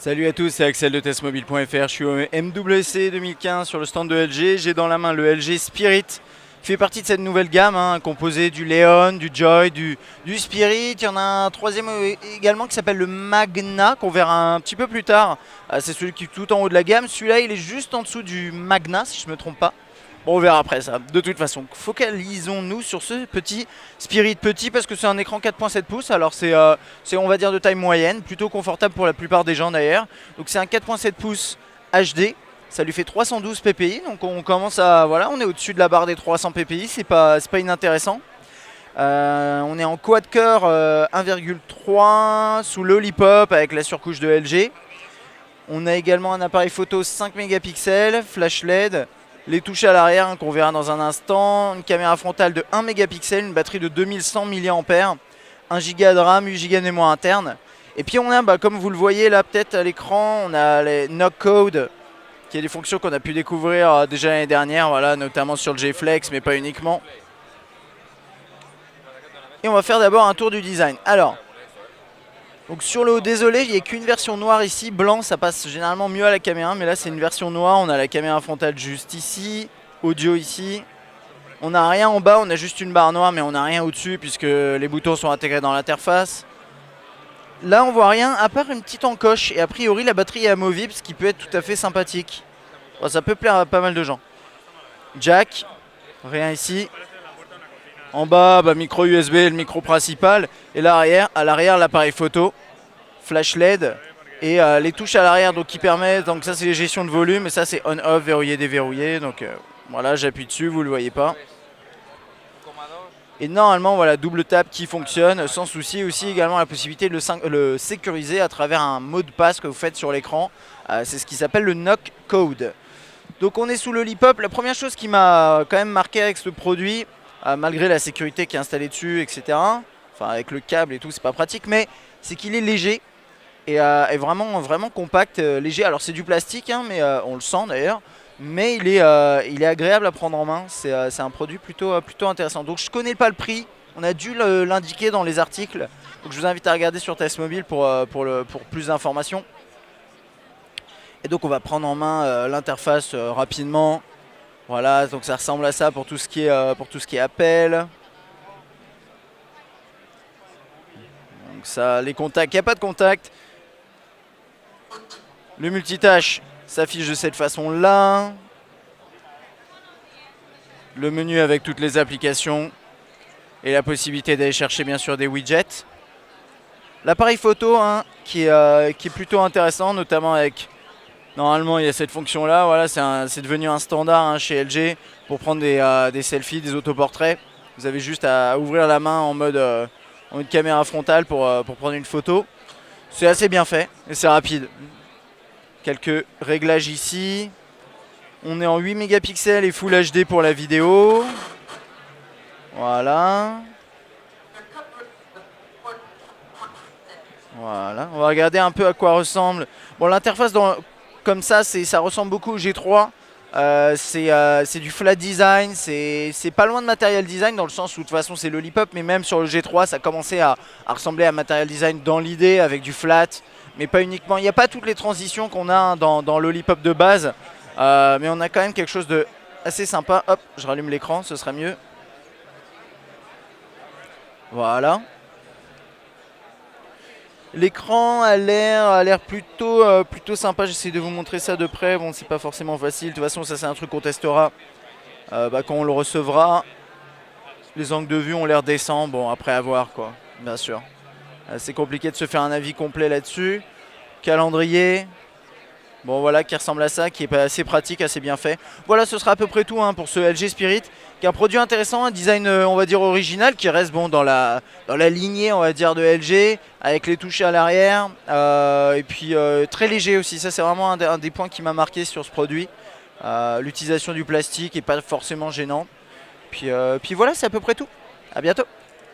Salut à tous, c'est Axel de testmobile.fr. Je suis au MWC 2015 sur le stand de LG. J'ai dans la main le LG Spirit qui fait partie de cette nouvelle gamme, composée du Leon, du Joy, du Spirit. Il y en a un troisième également qui s'appelle le Magna, qu'on verra un petit peu plus tard. C'est celui qui est tout en haut de la gamme. Celui-là, il est juste en dessous du Magna, si je ne me trompe pas. Bon, on verra après ça. De toute façon, focalisons-nous sur ce petit Spirit petit parce que c'est un écran 4.7 pouces. Alors c'est on va dire de taille moyenne, plutôt confortable pour la plupart des gens d'ailleurs. Donc c'est un 4.7 pouces HD. Ça lui fait 312 ppi. Donc on commence à voilà, on est au-dessus de la barre des 300 ppi. C'est pas inintéressant. On est en quad-core 1,3 sous Lollipop avec la surcouche de LG. On a également un appareil photo 5 mégapixels, flash LED. Les touches à l'arrière qu'on verra dans un instant, une caméra frontale de 1 mégapixel, une batterie de 2100 mAh, 1 Go de RAM, 8 Go de mémoire interne. Et puis on a, comme vous le voyez là peut-être à l'écran, on a les knock code, qui est des fonctions qu'on a pu découvrir déjà l'année dernière, voilà, notamment sur le G-Flex, mais pas uniquement. Et on va faire d'abord un tour du design. Alors, donc sur le haut, désolé, il n'y a qu'une version noire ici. Blanc, ça passe généralement mieux à la caméra, mais là c'est une version noire. On a la caméra frontale juste ici, audio ici. On n'a rien en bas, on a juste une barre noire, mais on n'a rien au-dessus puisque les boutons sont intégrés dans l'interface. Là, on voit rien, à part une petite encoche. Et a priori, la batterie est amovible, ce qui peut être tout à fait sympathique. Bon, ça peut plaire à pas mal de gens. Jack, rien ici. En bas, micro USB, le micro principal. Et là, à l'arrière, l'appareil photo, flash LED et les touches à l'arrière donc qui permettent, donc ça c'est les gestions de volume et ça c'est on-off, verrouillé, déverrouillé. Donc voilà, j'appuie dessus, vous le voyez pas. Et normalement, voilà, double tap qui fonctionne sans souci. Aussi également la possibilité de le sécuriser à travers un mot de passe que vous faites sur l'écran. C'est ce qui s'appelle le knock code. Donc on est sous le Lollipop. La première chose qui m'a quand même marqué avec ce produit, malgré la sécurité qui est installée dessus, etc. Enfin avec le câble et tout, c'est pas pratique, mais c'est qu'il est léger et est vraiment compact, léger. Alors c'est du plastique, mais on le sent d'ailleurs. Mais il est agréable à prendre en main. C'est un produit plutôt intéressant. Donc je connais pas le prix. On a dû l'indiquer dans les articles. Donc je vous invite à regarder sur Testmobile pour plus d'informations. Et donc on va prendre en main l'interface rapidement. Voilà, donc ça ressemble à ça pour tout ce qui est appel. Donc ça, les contacts, il n'y a pas de contact. Le multitâche s'affiche de cette façon-là. Le menu avec toutes les applications et la possibilité d'aller chercher bien sûr des widgets. L'appareil photo qui est plutôt intéressant, notamment avec... Normalement, il y a cette fonction-là, voilà, c'est devenu un standard chez LG pour prendre des selfies, des autoportraits. Vous avez juste à ouvrir la main en mode caméra frontale pour prendre une photo. C'est assez bien fait et c'est rapide. Quelques réglages ici. On est en 8 mégapixels et Full HD pour la vidéo. Voilà. Voilà. On va regarder un peu à quoi ressemble. Bon, l'interface comme ça ressemble beaucoup au G3. C'est du flat design, c'est pas loin de Material Design dans le sens où de toute façon c'est Lollipop, mais même sur le G3 ça commençait à ressembler à Material Design dans l'idée avec du flat, mais pas uniquement. Il n'y a pas toutes les transitions qu'on a dans Lollipop de base, mais on a quand même quelque chose de assez sympa. Hop, je rallume l'écran, ce serait mieux. Voilà. L'écran a l'air plutôt sympa. J'essaie de vous montrer ça de près. Bon, c'est pas forcément facile. De toute façon, ça c'est un truc qu'on testera quand on le recevra. Les angles de vue ont l'air décents. Bon, après à voir quoi, bien sûr. C'est compliqué de se faire un avis complet là-dessus. Calendrier. Bon voilà, qui ressemble à ça, qui est assez pratique, assez bien fait. Voilà, ce sera à peu près tout pour ce LG Spirit, qui est un produit intéressant, un design on va dire original, qui reste bon dans la lignée on va dire de LG, avec les touches à l'arrière, et puis très léger aussi. Ça c'est vraiment un des points qui m'a marqué sur ce produit. L'utilisation du plastique est pas forcément gênant. Puis voilà, c'est à peu près tout. À bientôt.